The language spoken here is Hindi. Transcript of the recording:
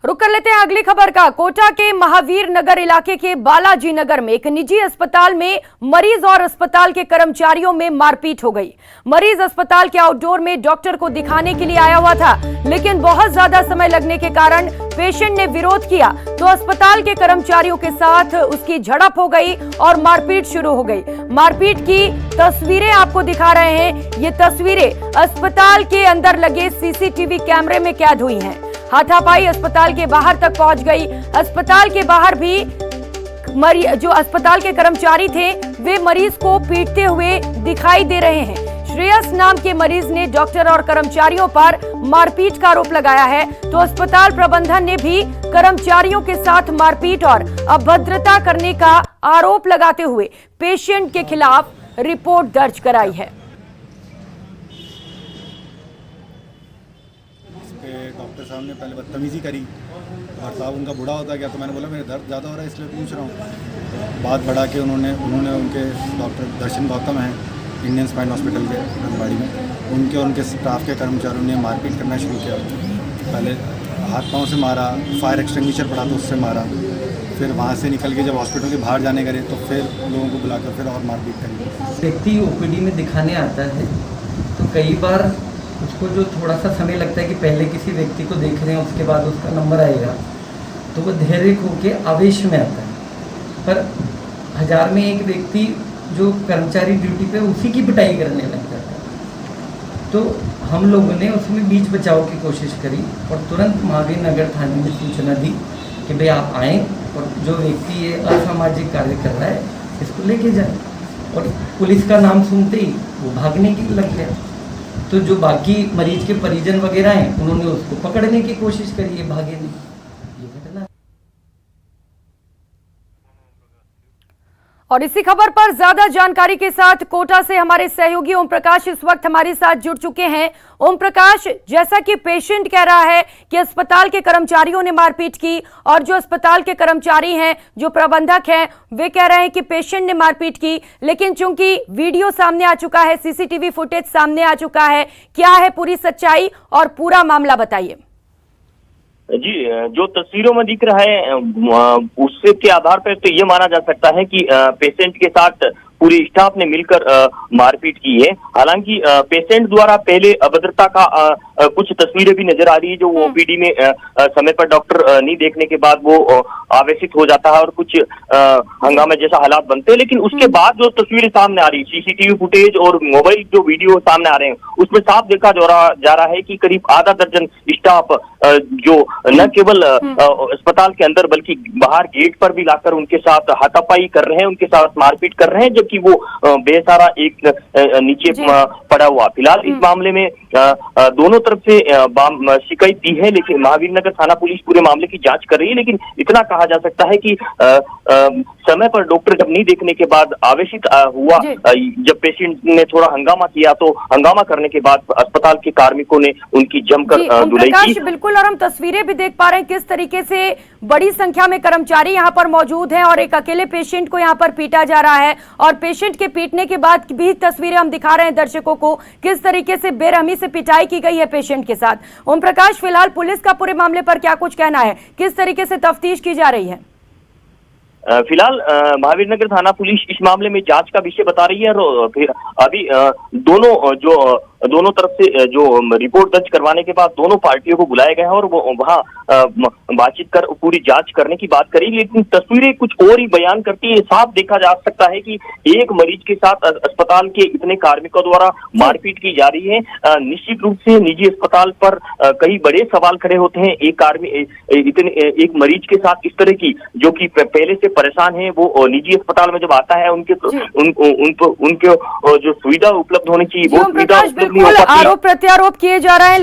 रुक कर लेते हैं अगली खबर का। कोटा के महावीर नगर इलाके के बालाजी नगर में एक निजी अस्पताल में मरीज और अस्पताल के कर्मचारियों में मारपीट हो गई। मरीज अस्पताल के आउटडोर में डॉक्टर को दिखाने के लिए आया हुआ था, लेकिन बहुत ज्यादा समय लगने के कारण पेशेंट ने विरोध किया तो अस्पताल के कर्मचारियों के साथ उसकी झड़प हो गई और मारपीट शुरू हो गई। मारपीट की तस्वीरें आपको दिखा रहे हैं। ये तस्वीरें अस्पताल के अंदर लगे सीसीटीवी कैमरे में कैद हुई हैं। हाथापाई अस्पताल के बाहर तक पहुंच गई। अस्पताल के बाहर भी जो अस्पताल के कर्मचारी थे वे मरीज को पीटते हुए दिखाई दे रहे हैं। श्रेयस नाम के मरीज ने डॉक्टर और कर्मचारियों पर मारपीट का आरोप लगाया है, तो अस्पताल प्रबंधन ने भी कर्मचारियों के साथ मारपीट और अभद्रता करने का आरोप लगाते हुए पेशेंट के खिलाफ रिपोर्ट दर्ज कराई है। डॉक्टर साहब ने पहले बदतमीजी करी और साहब उनका बूढ़ा होता गया, तो मैंने बोला मेरे दर्द ज़्यादा हो रहा है इसलिए पूछ रहा हूँ। बात बढ़ा के उन्होंने उनके डॉक्टर दर्शन गौतम हैं इंडियन स्पाइन हॉस्पिटल के रंगबाड़ी में, उनके और उनके स्टाफ के कर्मचारियों ने मारपीट करना शुरू किया। पहले हाथ पाँव से मारा, फायर एक्सटिंग्विशर पड़ा तो उससे मारा, फिर वहाँ से निकल के जब हॉस्पिटल के बाहर जाने करे तो फिर लोगों को बुलाकर फिर और मारपीट करी। व्यक्ति ओपीडी में दिखाने आता है तो कई बार उसको जो थोड़ा सा समय लगता है कि पहले किसी व्यक्ति को देख रहे हैं उसके बाद उसका नंबर आएगा, तो वो धैर्य खो के आवेश में आता है। पर 1000 में एक व्यक्ति जो कर्मचारी ड्यूटी पे उसी की पिटाई करने लग जाता है। तो हम लोगों ने उसमें बीच बचाव की कोशिश करी और तुरंत महावीर नगर थाने में सूचना दी कि भाई आप आएँ और जो व्यक्ति ये असामाजिक कार्य कर रहा है इसको लेके जाए। और पुलिस का नाम सुनते ही वो भागने की लग गया। तो जो बाकी मरीज के परिजन वगैरह हैं उन्होंने उसको पकड़ने की कोशिश करी, है भागे नहीं। ये घटना। और इसी खबर पर ज्यादा जानकारी के साथ कोटा से हमारे सहयोगी ओम प्रकाश इस वक्त हमारे साथ जुड़ चुके हैं। ओम प्रकाश, जैसा कि पेशेंट कह रहा है कि अस्पताल के कर्मचारियों ने मारपीट की और जो अस्पताल के कर्मचारी हैं, जो प्रबंधक हैं, वे कह रहे हैं कि पेशेंट ने मारपीट की, लेकिन चूंकि वीडियो सामने आ चुका है, सीसीटीवी फुटेज सामने आ चुका है, क्या है पूरी सच्चाई और पूरा मामला बताइए। जी, जो तस्वीरों में दिख रहा है उससे के आधार पर तो ये माना जा सकता है कि पेशेंट के साथ पूरी स्टाफ ने मिलकर मारपीट की है। हालांकि पेशेंट द्वारा पहले अभद्रता का कुछ तस्वीरें भी नजर आ रही है, जो ओपीडी में समय पर डॉक्टर नहीं देखने के बाद वो आवेशित हो जाता है और कुछ हंगामे जैसा हालात बनते हैं। लेकिन उसके बाद जो तस्वीरें सामने आ रही, सीसीटीवी फुटेज और मोबाइल जो वीडियो सामने आ रहे हैं, उसमें साफ देखा जा रहा है कि करीब आधा दर्जन स्टाफ जो न केवल अस्पताल के अंदर बल्कि बाहर गेट पर भी लाकर उनके साथ हाथापाई कर रहे हैं, उनके साथ मारपीट कर रहे हैं, जबकि वो बेसहारा एक नीचे पड़ा हुआ। फिलहाल इस मामले में दोनों तरफ से शिकायत दी है, लेकिन महावीर नगर थाना पुलिस पूरे मामले की जांच कर रही है। लेकिन इतना कहा जा सकता है कि समय पर डॉक्टर जब नहीं देखने के बाद आवेशित हुआ, जब पेशेंट ने थोड़ा हंगामा किया तो हंगामा करने के बाद अस्पताल के कार्मिकों ने उनकी जमकर धुलाई की। बिल्कुल, और हम तस्वीरें भी देख पा रहे हैं किस तरीके से बड़ी संख्या में कर्मचारी यहाँ पर मौजूद हैं और एक अकेले पेशेंट को यहाँ पर पीटा जा रहा है। और पेशेंट के पीटने के बाद भी तस्वीरें हम दिखा रहे हैं दर्शकों को, किस तरीके से बेरहमी से पिटाई की गई है पेशेंट के साथ। ओम प्रकाश, फिलहाल पुलिस का पूरे मामले पर क्या कुछ कहना है, किस तरीके से तफ्तीश की जा रही है? फिलहाल महावीर नगर थाना पुलिस इस मामले में जांच का विषय बता रही है और फिर अभी दोनों तरफ से जो रिपोर्ट दर्ज करवाने के बाद दोनों पार्टियों को बुलाया गया है और वो वहां बातचीत कर पूरी जांच करने की बात करी। लेकिन तस्वीरें कुछ और ही बयान करती है। साफ देखा जा सकता है कि एक मरीज के साथ अस्पताल के इतने कार्मिकों द्वारा मारपीट की जा रही है। निश्चित रूप से निजी अस्पताल पर कई बड़े सवाल खड़े होते हैं। एक मरीज के साथ इस तरह की, जो कि पहले से परेशान है, वो निजी अस्पताल में जब आता है उनके जो सुविधा उपलब्ध होनी चाहिए वो सुविधा आरोप प्रत्यारोप किए जा रहे हैं।